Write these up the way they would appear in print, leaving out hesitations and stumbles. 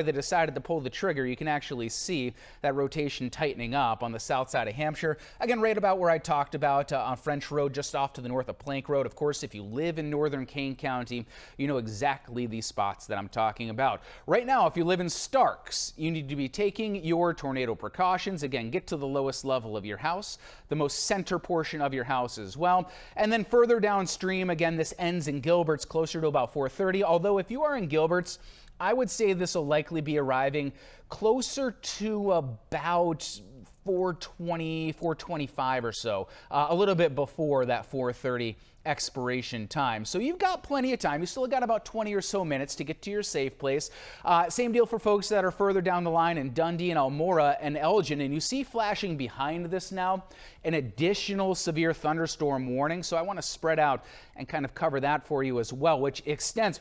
they decided to pull the trigger. You can actually see that rotation tightening up on the south side of Hampshire. Again, right about where I talked about on French Road, just off to the north of Plank Road. Of course, if you live in northern Kane County, you know exactly these spots that I'm talking about. Right now, if you live in Starks, you need to be taking your tornado precautions. Again, get to the lowest level of your house, the most center portion of your house as well. And then further downstream, again, this ends in Gilbert's closer to about 4:30. Although if you are in Gilbert's, I would say this will likely be arriving closer to about 4:20, 4:25 or so, a little bit before that 4:30 expiration time. So you've got plenty of time. You still got about 20 or so minutes to get to your safe place. Same deal for folks that are further down the line in Dundee and Elmora and Elgin. And you see flashing behind this now an additional severe thunderstorm warning. So I want to spread out and kind of cover that for you as well, which extends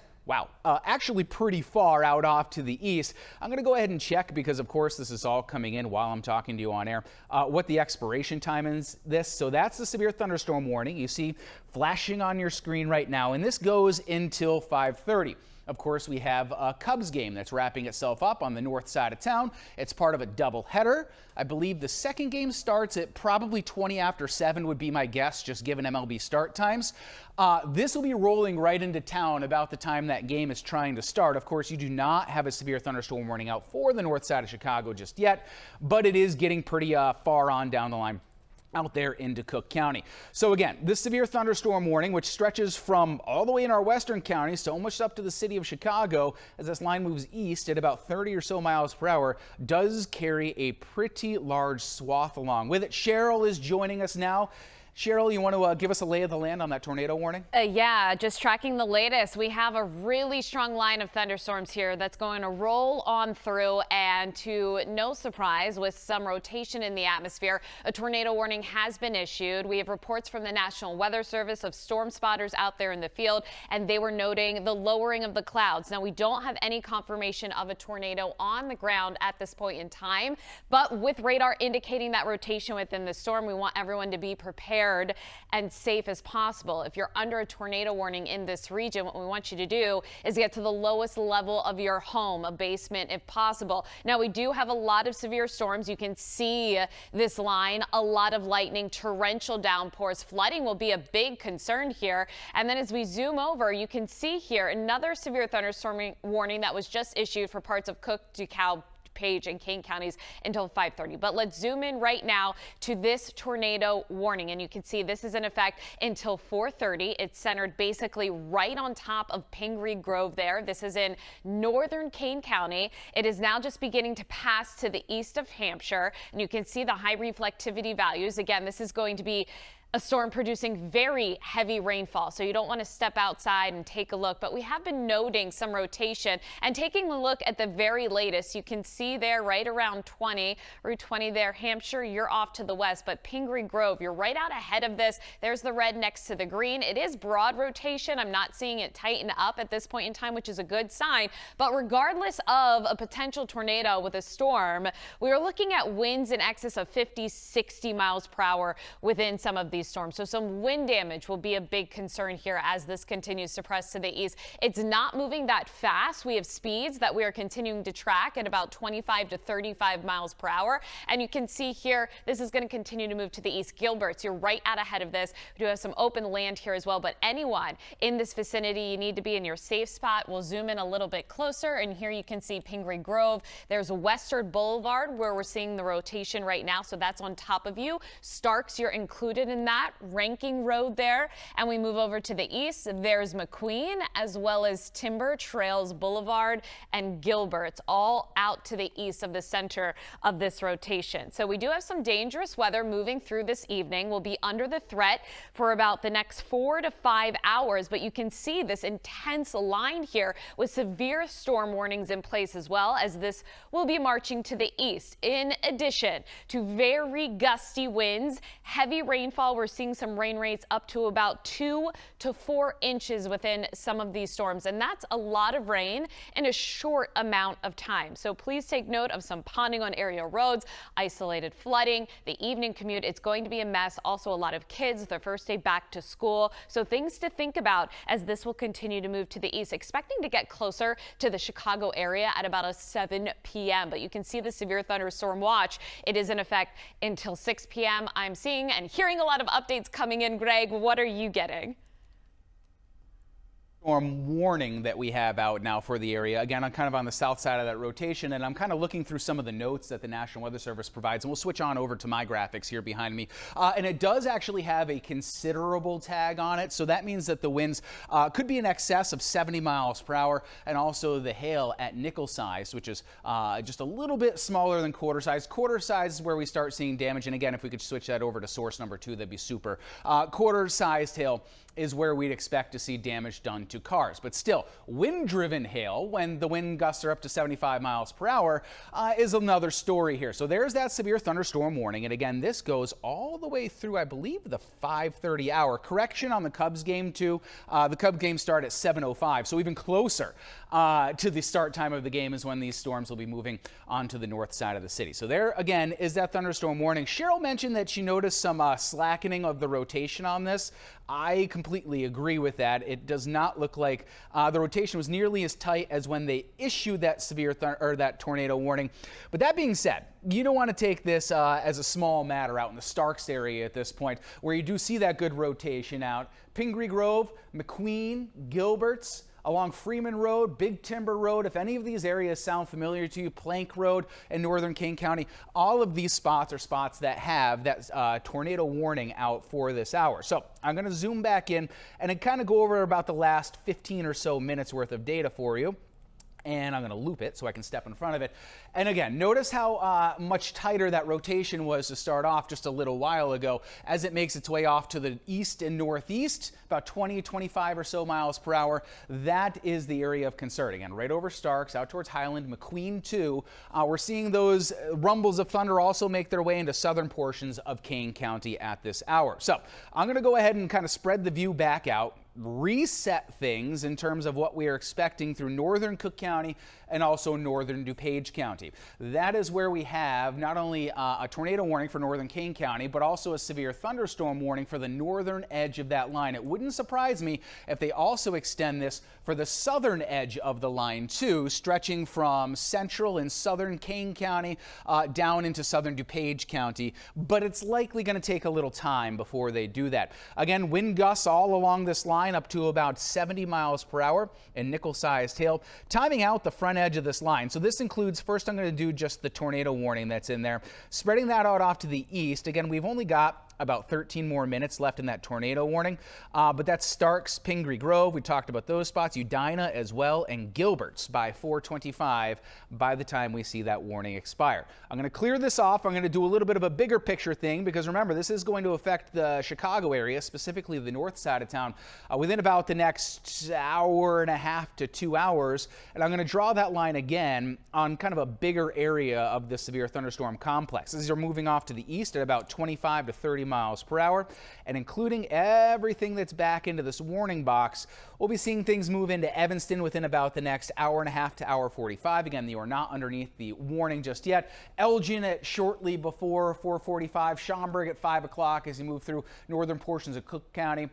actually pretty far out off to the east. I'm going to go ahead and check, because of course this is all coming in while I'm talking to you on air, what the expiration time is this. So that's the severe thunderstorm warning you see flashing on your screen right now, and this goes until 5:30. Of course, we have a Cubs game that's wrapping itself up on the north side of town. It's part of a doubleheader. I believe the second game starts at probably 20 after 7 would be my guess, just given MLB start times. This will be rolling right into town about the time that game is trying to start. Of course, you do not have a severe thunderstorm warning out for the north side of Chicago just yet, but it is getting pretty far on down the line out there into Cook County. So again, this severe thunderstorm warning, which stretches from all the way in our western counties to almost up to the city of Chicago, as this line moves east at about 30 or so miles per hour, does carry a pretty large swath along with it. Cheryl is joining us now. Cheryl, you want to give us a lay of the land on that tornado warning? Yeah, just tracking the latest. We have a really strong line of thunderstorms here that's going to roll on through, and to no surprise, with some rotation in the atmosphere, a tornado warning has been issued. We have reports from the National Weather Service of storm spotters out there in the field, and they were noting the lowering of the clouds. Now, we don't have any confirmation of a tornado on the ground at this point in time, but with radar indicating that rotation within the storm, we want everyone to be prepared and safe as possible. If you're under a tornado warning in this region, what we want you to do is get to the lowest level of your home, a basement if possible. Now, we do have a lot of severe storms. You can see this line, a lot of lightning, torrential downpours. Flooding will be a big concern here. And then as we zoom over, you can see here another severe thunderstorm warning that was just issued for parts of Cook, DeKalb, Page, and Kane counties until 5:30. But let's zoom in right now to this tornado warning, and you can see this is in effect until 4:30. It's centered basically right on top of Pingree Grove there. This is in northern Kane County. It is now just beginning to pass to the east of Hampshire, and you can see the high reflectivity values. Again, this is going to be a storm producing very heavy rainfall, so you don't want to step outside and take a look. But we have been noting some rotation, and taking a look at the very latest, you can see there right around 20, Route 20 there, Hampshire, you're off to the west, but Pingree Grove, you're right out ahead of this. There's the red next to the green. It is broad rotation. I'm not seeing it tighten up at this point in time, which is a good sign. But regardless of a potential tornado with a storm, we are looking at winds in excess of 50, 60 miles per hour within some of these storms. So some wind damage will be a big concern here as this continues to press to the east. It's not moving that fast. We have speeds that we are continuing to track at about 25 to 35 miles per hour. And you can see here, this is going to continue to move to the east. Gilbert's, you're right out ahead of this. We do have some open land here as well, but anyone in this vicinity, you need to be in your safe spot. We'll zoom in a little bit closer, and here you can see Pingree Grove. There's Western Boulevard where we're seeing the rotation right now, so that's on top of you. Starks, you're included in that. Ranking Road there, and we move over to the east. There's McQueen, as well as Timber Trails Boulevard and Gilbert's, all out to the east of the center of this rotation. So we do have some dangerous weather moving through this evening. We'll be under the threat for about the next 4 to 5 hours, but you can see this intense line here with severe storm warnings in place, as well as this will be marching to the east. In addition to very gusty winds, heavy rainfall we're seeing some rain rates up to about 2 to 4 inches within some of these storms, and that's a lot of rain in a short amount of time. So please take note of some ponding on area roads, isolated flooding. The evening commute, it's going to be a mess. Also, a lot of kids, their first day back to school. So things to think about as this will continue to move to the east, expecting to get closer to the Chicago area at about 7 p.m. But you can see the severe thunderstorm watch. It is in effect until 6 p.m. I'm seeing and hearing a lot of updates coming in. Greg, what are you getting? Storm warning that we have out now for the area. Again, I'm kind of on the south side of that rotation, and I'm kind of looking through some of the notes that the National Weather Service provides, and we'll switch on over to my graphics here behind me. And it does actually have a considerable tag on it, so that means that the winds could be in excess of 70 miles per hour, and also the hail at nickel size, which is just a little bit smaller than quarter size. Quarter size is where we start seeing damage, and again, if we could switch that over to source number 2, that'd be super. Quarter sized hail is where we'd expect to see damage done to cars. But still, wind-driven hail, when the wind gusts are up to 75 miles per hour, is another story here. So there's that severe thunderstorm warning. And again, this goes all the way through, I believe, the 5:30 hour. Correction on the Cubs game, too. The Cubs game start at 7:05, so even closer to the start time of the game is when these storms will be moving onto the north side of the city. So there, again, is that thunderstorm warning. Cheryl mentioned that she noticed some slackening of the rotation on this. I completely agree with that. It does not look like the rotation was nearly as tight as when they issued that that tornado warning. But that being said, you don't want to take this as a small matter out in the Starks area at this point, where you do see that good rotation out. Pingree Grove, McQueen, Gilbert's, along Freeman Road, Big Timber Road. If any of these areas sound familiar to you, Plank Road in northern Kane County, all of these spots are spots that have that tornado warning out for this hour. So I'm going to zoom back in and kind of go over about the last 15 or so minutes worth of data for you. And I'm going to loop it so I can step in front of it. And again, notice how much tighter that rotation was to start off just a little while ago as it makes its way off to the east and northeast, about 20, 25 or so miles per hour. That is the area of concern. Again, right over Starks, out towards Highland, McQueen too. We're seeing those rumbles of thunder also make their way into southern portions of Kane County at this hour. So I'm going to go ahead and kind of spread the view back out, reset things in terms of what we are expecting through northern Cook County and also northern DuPage County. That is where we have not only a tornado warning for northern Kane County, but also a severe thunderstorm warning for the northern edge of that line. It wouldn't surprise me if they also extend this for the southern edge of the line too, stretching from central and southern Kane County down into southern DuPage County, but it's likely going to take a little time before they do that. Again, wind gusts all along this line up to about 70 miles per hour and nickel-sized hail, timing out the front edge of this line. So this includes, first I'm going to do just the tornado warning that's in there, spreading that out off to the east. Again, we've only got about 13 more minutes left in that tornado warning, but that's Starks, Pingree Grove. We talked about those spots, Udina as well, and Gilbert's by 4:25 by the time we see that warning expire. I'm going to clear this off. I'm going to do a little bit of a bigger picture thing because remember, this is going to affect the Chicago area, specifically the north side of town, within about the next hour and a half to 2 hours. And I'm going to draw that line again on kind of a bigger area of the severe thunderstorm complex. These are moving off to the east at about 25 to 30 miles per hour, and including everything that's back into this warning box, we'll be seeing things move into Evanston within about the next hour and a half to hour 45. Again, you are not underneath the warning just yet. Elgin at shortly before 4:45, Schaumburg at 5 o'clock as you move through northern portions of Cook County,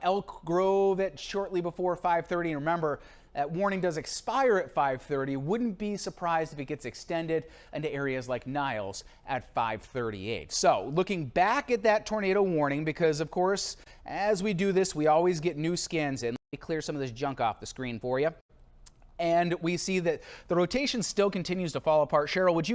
Elk Grove at shortly before 5:30. And remember, that warning does expire at 5:30. Wouldn't be surprised if it gets extended into areas like Niles at 5:38. So looking back at that tornado warning, because of course, as we do this, we always get new scans in. Let me clear some of this junk off the screen for you. And we see that the rotation still continues to fall apart. Cheryl, would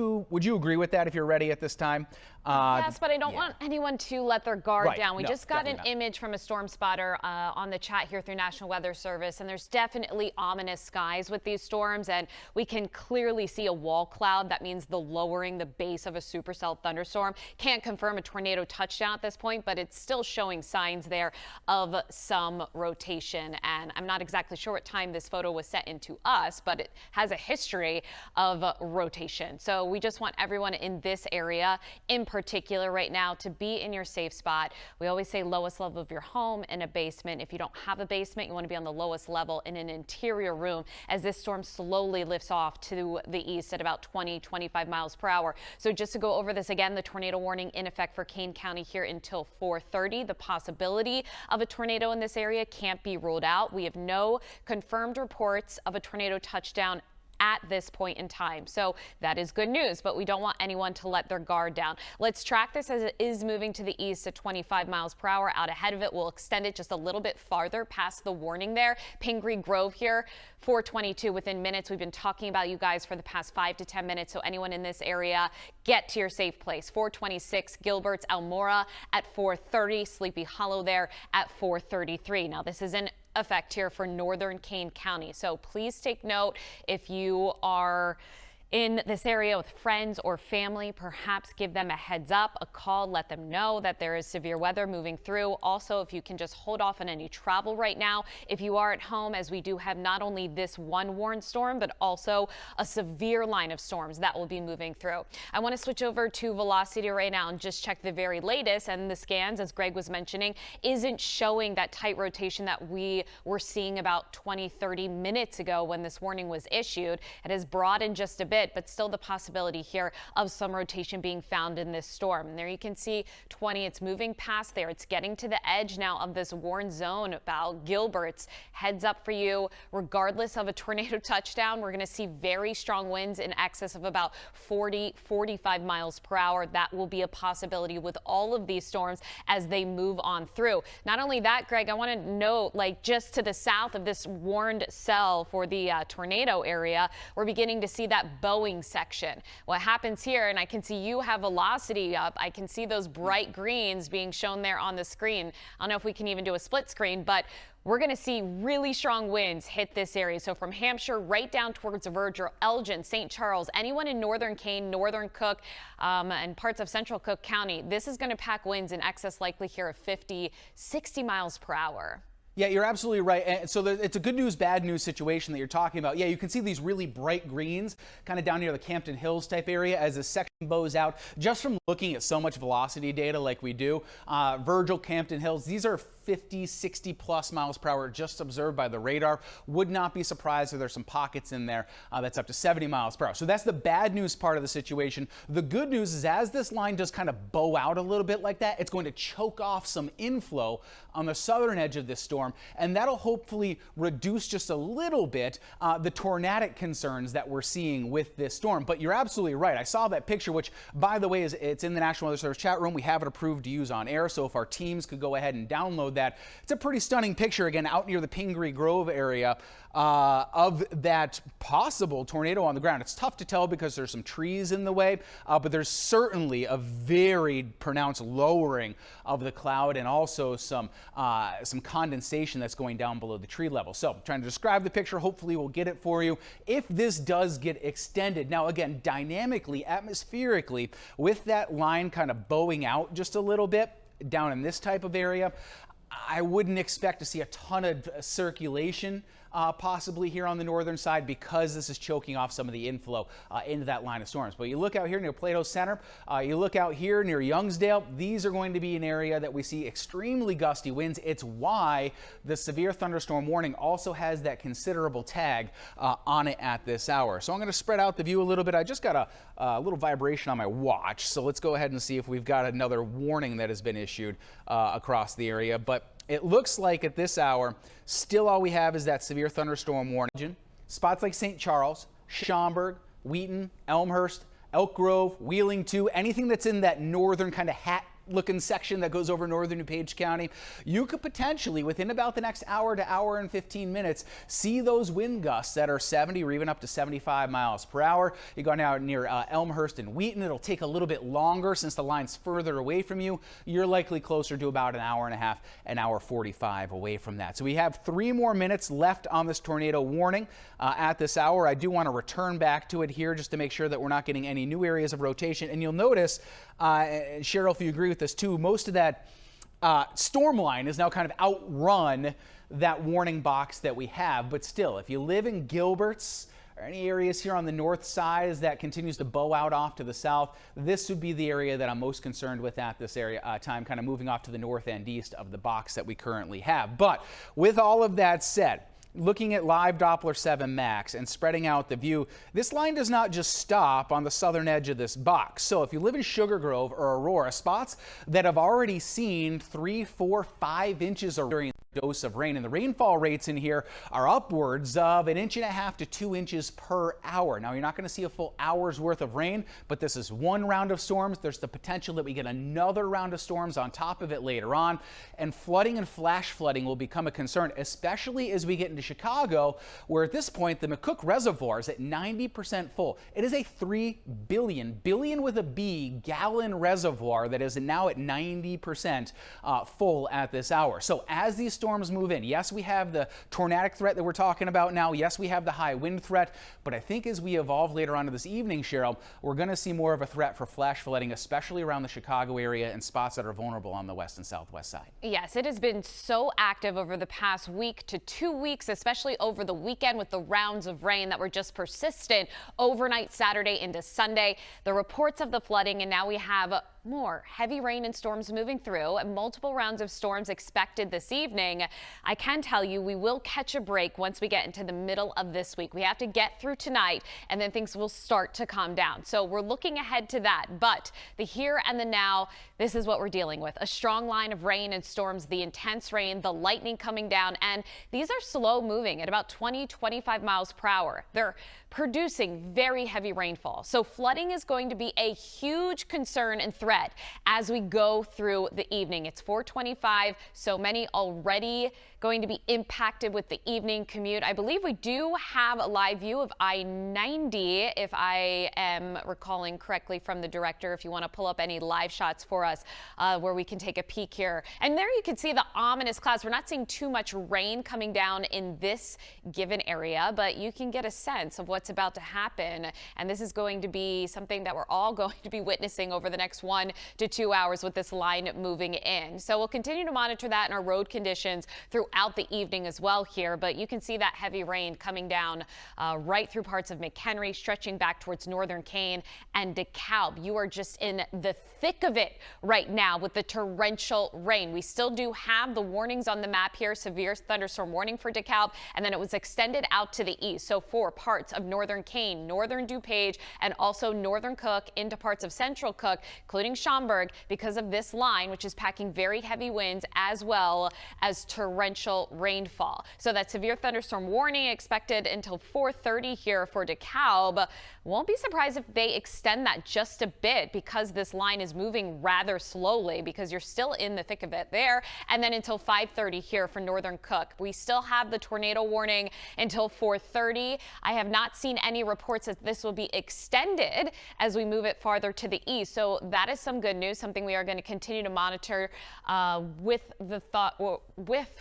you agree with that if you're ready at this time? Yes, but I don't want anyone to let their guard down. We just got an image from a storm spotter on the chat here through National Weather Service, and there's definitely ominous skies with these storms, and we can clearly see a wall cloud. That means the lowering the base of a supercell thunderstorm. Can't confirm a tornado touchdown at this point, but it's still showing signs there of some rotation, and I'm not exactly sure what time this photo was set into us. us, but it has a history of rotation. So we just want everyone in this area in particular right now to be in your safe spot. We always say lowest level of your home in a basement. If you don't have a basement, you want to be on the lowest level in an interior room as this storm slowly lifts off to the east at about 20-25 miles per hour. So just to go over this again, the tornado warning in effect for Kane County here until 4:30. The possibility of a tornado in this area can't be ruled out. We have no confirmed reports of a tornado touchdown at this point in time. So that is good news, but we don't want anyone to let their guard down. Let's track this as it is moving to the east at 25 miles per hour. Out ahead of it, we'll extend it just a little bit farther past the warning there. Pingree Grove here, 422 within minutes. We've been talking about you guys for the past 5 to 10 minutes. So anyone in this area, get to your safe place. 426 Gilbert's Elmora at 430, Sleepy Hollow there at 433. Now this is in effect here for northern Kane County. So please take note if you are in this area with friends or family, perhaps give them a heads up, a call, let them know that there is severe weather moving through. Also, if you can just hold off on any travel right now, if you are at home, as we do have not only this one warned storm, but also a severe line of storms that will be moving through. I want to switch over to velocity right now and just check the very latest, and the scans, as Greg was mentioning, isn't showing that tight rotation that we were seeing about 20-30 minutes ago when this warning was issued. It has broadened just a bit, but still the possibility here of some rotation being found in this storm. And there you can see 20, it's moving past there. It's getting to the edge now of this warned zone about Gilbert's. Heads up for you, regardless of a tornado touchdown, we're going to see very strong winds in excess of about 40-45 miles per hour. That will be a possibility with all of these storms as they move on through. Not only that, Greg, I want to note, like just to the south of this warned cell for the tornado area, we're beginning to see that Boeing section. What happens here, and I can see you have velocity up. I can see those bright greens being shown there on the screen. I don't know if we can even do a split screen, but we're going to see really strong winds hit this area. So from Hampshire right down towards Virgil, Elgin, St. Charles, anyone in northern Kane, northern Cook, and parts of central Cook County, this is going to pack winds in excess likely here of 50-60 miles per hour. Yeah, you're absolutely right. And so it's a good news, bad news situation that you're talking about. Yeah, you can see these really bright greens kind of down near the Campton Hills type area as this section bows out. Just from looking at so much velocity data like we do, Virgil, Campton Hills, these are 50, 60 plus miles per hour just observed by the radar. Would not be surprised if there's some pockets in there that's up to 70 miles per hour. So that's the bad news part of the situation. The good news is as this line does kind of bow out a little bit like that, it's going to choke off some inflow on the southern edge of this storm, and that'll hopefully reduce just a little bit the tornadic concerns that we're seeing with this storm. But you're absolutely right. I saw that picture, which by the way, it's in the National Weather Service chat room. We have it approved to use on air. So if our teams could go ahead and download that, it's a pretty stunning picture again out near the Pingree Grove area of that possible tornado on the ground. It's tough to tell because there's some trees in the way, but there's certainly a very pronounced lowering of the cloud and also some condensation that's going down below the tree level. So trying to describe the picture, hopefully we'll get it for you if this does get extended. Now again, dynamically, atmospherically, with that line kind of bowing out just a little bit down in this type of area, I wouldn't expect to see a ton of circulation possibly here on the northern side because this is choking off some of the inflow into that line of storms. But you look out here near Plato Center, you look out here near Youngsdale, these are going to be an area that we see extremely gusty winds. It's why the severe thunderstorm warning also has that considerable tag on it at this hour. So I'm going to spread out the view a little bit. I just got a little vibration on my watch, so let's go ahead and see if we've got another warning that has been issued across the area. But it looks like at this hour, still all we have is that severe thunderstorm warning. Spots like St. Charles, Schaumburg, Wheaton, Elmhurst, Elk Grove, Wheeling too, anything that's in that northern kind of hat looking section that goes over northern DuPage County, you could potentially within about the next hour to hour and 15 minutes see those wind gusts that are 70 or even up to 75 miles per hour. You go now near Elmhurst and Wheaton, it'll take a little bit longer since the line's further away from you. You're likely closer to about an hour and a half, an hour 45 away from that. So we have 3 more minutes left on this tornado warning at this hour. I do want to return back to it here just to make sure that we're not getting any new areas of rotation. And you'll notice, Cheryl, if you agree with this too, most of that storm line has now kind of outrun that warning box that we have. But still, if you live in Gilbert's or any areas here on the north side as that continues to bow out off to the south, this would be the area that I'm most concerned with at this time, kind of moving off to the north and east of the box that we currently have. But with all of that said, looking at live Doppler 7 max and spreading out the view, this line does not just stop on the southern edge of this box. So if you live in Sugar Grove or Aurora, spots that have already seen 3, 4, 5 inches during dose of rain, and the rainfall rates in here are upwards of 1.5 inches to 2 inches per hour. Now, you're not going to see a full hour's worth of rain, but this is one round of storms. There's the potential that we get another round of storms on top of it later on, and flooding and flash flooding will become a concern, especially as we get into Chicago, where at this point the McCook Reservoir is at 90% full. It is a 3 billion with a B gallon reservoir that is now at 90% full at this hour. So as these storms move in, yes, we have the tornadic threat that we're talking about now. Yes, we have the high wind threat, but I think as we evolve later on to this evening, Cheryl, we're going to see more of a threat for flash flooding, especially around the Chicago area and spots that are vulnerable on the west and southwest side. Yes, it has been so active over the past week to 2 weeks, especially over the weekend with the rounds of rain that were just persistent overnight Saturday into Sunday. The reports of the flooding, and now we have more heavy rain and storms moving through, and multiple rounds of storms expected this evening. I can tell you we will catch a break once we get into the middle of this week. We have to get through tonight, and then things will start to calm down. So we're looking ahead to that. But the here and the now, this is what we're dealing with. A strong line of rain and storms, the intense rain, the lightning coming down, and these are slow moving at about 20-25 miles per hour. They're producing very heavy rainfall. So flooding is going to be a huge concern and threat as we go through the evening. It's 4:25, so many already going to be impacted with the evening commute. I believe we do have a live view of I-90, if I am recalling correctly from the director, if you want to pull up any live shots for us where we can take a peek here. And there you can see the ominous clouds. We're not seeing too much rain coming down in this given area, but you can get a sense of what's about to happen. And this is going to be something that we're all going to be witnessing over the next 1 to 2 hours with this line moving in. So we'll continue to monitor that in our road conditions throughout the evening as well here, but you can see that heavy rain coming down right through parts of McHenry, stretching back towards northern Kane and DeKalb. You are just in the thick of it right now with the torrential rain. We still do have the warnings on the map here, severe thunderstorm warning for DeKalb, and then it was extended out to the east. So for parts of northern Kane, northern DuPage, and also northern Cook into parts of central Cook, including Schaumburg, because of this line, which is packing very heavy winds as well as torrential rainfall. So that severe thunderstorm warning expected until 4:30 here for DeKalb. Won't be surprised if they extend that just a bit because this line is moving rather slowly because you're still in the thick of it there. And then until 5:30 here for northern Cook. We still have the tornado warning until 4:30. I have not seen any reports that this will be extended as we move it farther to the east. So that is some good news, something we are going to continue to monitor with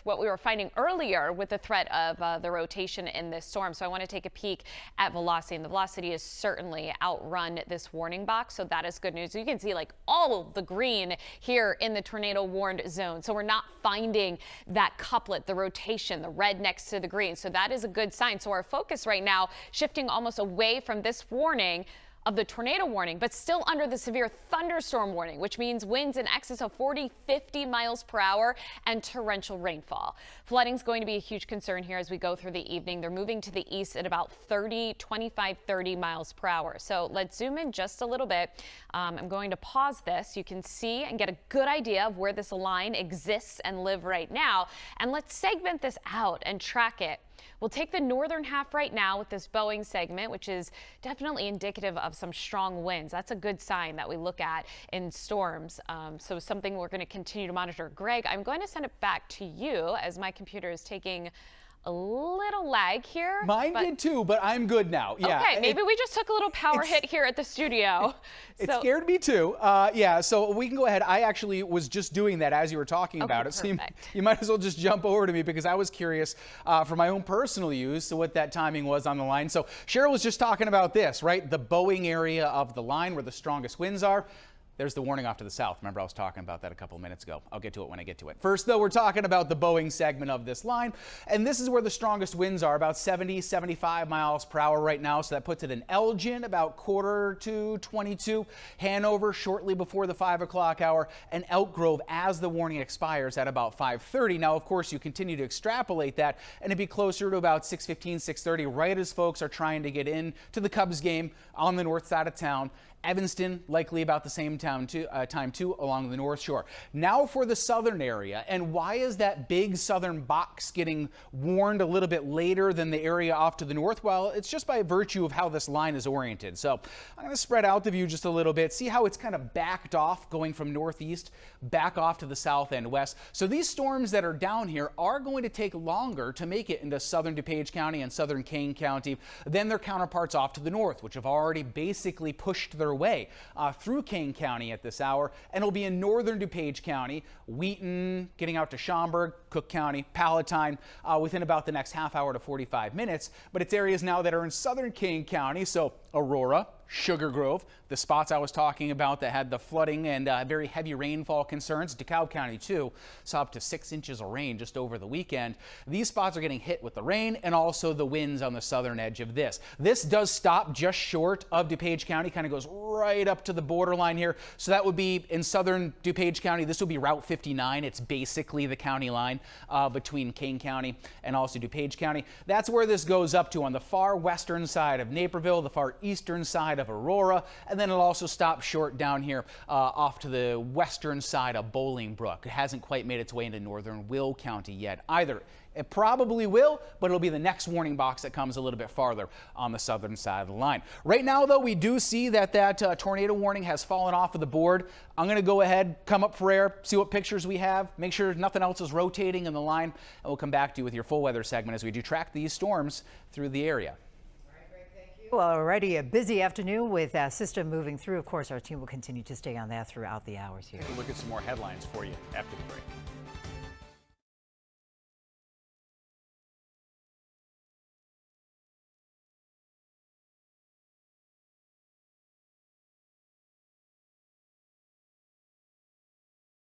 what we were finding earlier with the threat of the rotation in this storm. So I want to take a peek at velocity, and the velocity has certainly outrun this warning box. So that is good news. You can see like all of the green here in the tornado warned zone. So we're not finding that couplet, the rotation, the red next to the green. So that is a good sign. So our focus right now shifting almost away from this warning of the tornado warning, but still under the severe thunderstorm warning, which means winds in excess of 40-50 miles per hour and torrential rainfall. Flooding is going to be a huge concern here as we go through the evening. They're moving to the east at about 25-30 miles per hour. So let's zoom in just a little bit. I'm going to pause this. You can see and get a good idea of where this line exists and live right now. And let's segment this out and track it. We'll take the northern half right now with this Boeing segment, which is definitely indicative of some strong winds. That's a good sign that we look at in storms. So something we're going to continue to monitor. Greg, I'm going to send it back to you as my computer is taking a little lag here. Mine did too, but I'm good now. Yeah. Okay, maybe we just took a little power hit here at the studio. It scared me too. Yeah, so we can go ahead. I actually was just doing that as you were talking about it. So you might as well just jump over to me because I was curious for my own personal use so what that timing was on the line. So Cheryl was just talking about this, right? The Boeing area of the line where the strongest winds are. There's the warning off to the south. Remember, I was talking about that a couple of minutes ago. I'll get to it when I get to it. First, though, we're talking about the Boeing segment of this line, and this is where the strongest winds are, about 70, 75 miles per hour right now. So that puts it in Elgin about quarter to 22, Hanover shortly before the 5 o'clock hour, and Elk Grove as the warning expires at about 5:30. Now, of course, you continue to extrapolate that, and it'd be closer to about 6:15, 6:30, right as folks are trying to get in to the Cubs game on the north side of town. Evanston, likely about the same time too, along the North Shore. Now for the southern area, and why is that big southern box getting warned a little bit later than the area off to the north? Well, it's just by virtue of how this line is oriented. So I'm going to spread out the view just a little bit, see how it's kind of backed off, going from northeast back off to the south and west. So these storms that are down here are going to take longer to make it into southern DuPage County and southern Kane County than their counterparts off to the north, which have already basically pushed their way through Kane County at this hour, and it'll be in northern DuPage County, Wheaton, getting out to Schaumburg, Cook County, Palatine within about the next half hour to 45 minutes. But it's areas now that are in southern Kane County, so Aurora, Sugar Grove, the spots I was talking about that had the flooding and very heavy rainfall concerns. DeKalb County too saw up to 6 inches of rain just over the weekend. These spots are getting hit with the rain and also the winds on the southern edge of this. This does stop just short of DuPage County, kind of goes right up to the borderline here. So that would be in southern DuPage County. This would be Route 59. It's basically the county line between Kane County and also DuPage County. That's where this goes up to on the far western side of Naperville, the far eastern side of Aurora, and then it'll also stop short down here off to the western side of Bolingbrook. It hasn't quite made its way into northern Will County yet either. It probably will, but it'll be the next warning box that comes a little bit farther on the southern side of the line. Right now, though, we do see that tornado warning has fallen off of the board. I'm going to go ahead, come up for air, see what pictures we have, make sure nothing else is rotating in the line, and we'll come back to you with your full weather segment as we do track these storms through the area. Well, already a busy afternoon with system moving through. Of course, our team will continue to stay on that throughout the hours here. Take a look at some more headlines for you after the break.